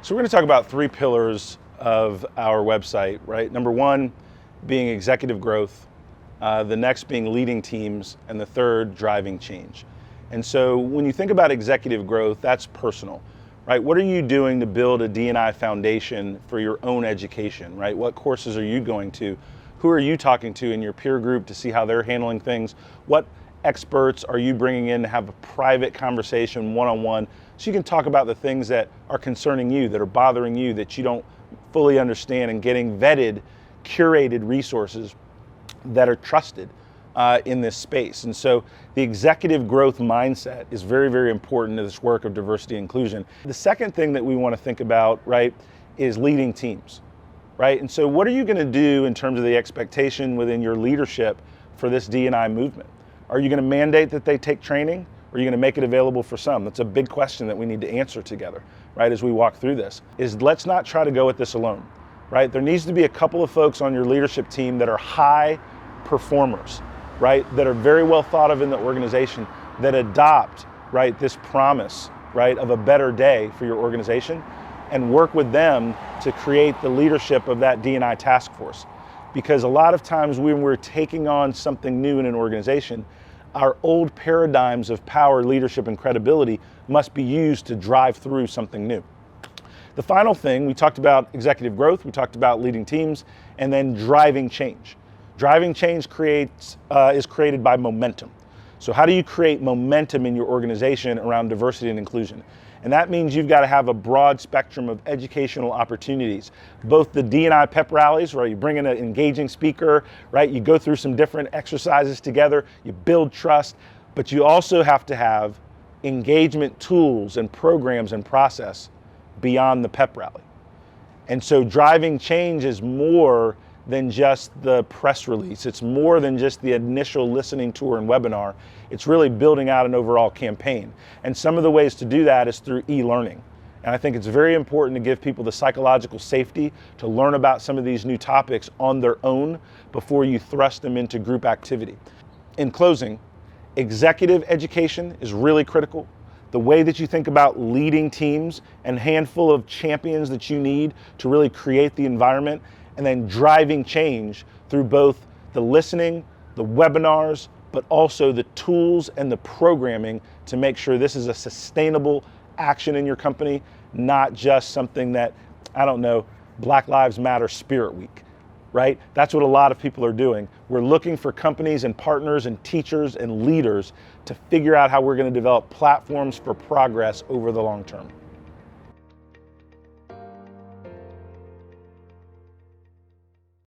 So we're going to talk about three pillars of our website, right? Number one being executive growth, the next being leading teams, and the third driving change. And so when you think about executive growth, that's personal, right? What are you doing to build a D&I foundation for your own education, right? What courses are you going to? Who are you talking to in your peer group to see how they're handling things? What experts are you bringing in to have a private conversation one-on-one so you can talk about the things that are concerning you, that are bothering you, that you don't fully understand, and getting vetted, curated resources that are trusted in this space. And so the executive growth mindset is very, very important to this work of diversity and inclusion. The second thing that we want to think about, right, is leading teams, right? And so what are you going to do in terms of the expectation within your leadership for this D&I movement? Are you going to mandate that they take training? Or are you going to make it available for some? That's a big question that we need to answer together, right, as we walk through this. Let's not try to go at this alone, right? There needs to be a couple of folks on your leadership team that are high performers, right, that are very well thought of in the organization, that adopt, right, this promise, right, of a better day for your organization, and work with them to create the leadership of that D&I task force. Because a lot of times when we're taking on something new in an organization, our old paradigms of power, leadership, and credibility must be used to drive through something new. The final thing, we talked about executive growth, we talked about leading teams, and then driving change. Driving change is created by momentum. So how do you create momentum in your organization around diversity and inclusion? And that means you've got to have a broad spectrum of educational opportunities. Both the D&I pep rallies, where you bring in an engaging speaker, right? You go through some different exercises together, you build trust, but you also have to have engagement tools and programs and process beyond the pep rally. And so driving change is more than just the press release. It's more than just the initial listening tour and webinar. It's really building out an overall campaign. And some of the ways to do that is through e-learning. And I think it's very important to give people the psychological safety to learn about some of these new topics on their own before you thrust them into group activity. In closing, executive education is really critical. The way that you think about leading teams and handful of champions that you need to really create the environment, and then driving change through both the listening, the webinars, but also the tools and the programming to make sure this is a sustainable action in your company, not just something that, I don't know, Black Lives Matter Spirit Week, right? That's what a lot of people are doing. We're looking for companies and partners and teachers and leaders to figure out how we're going to develop platforms for progress over the long term.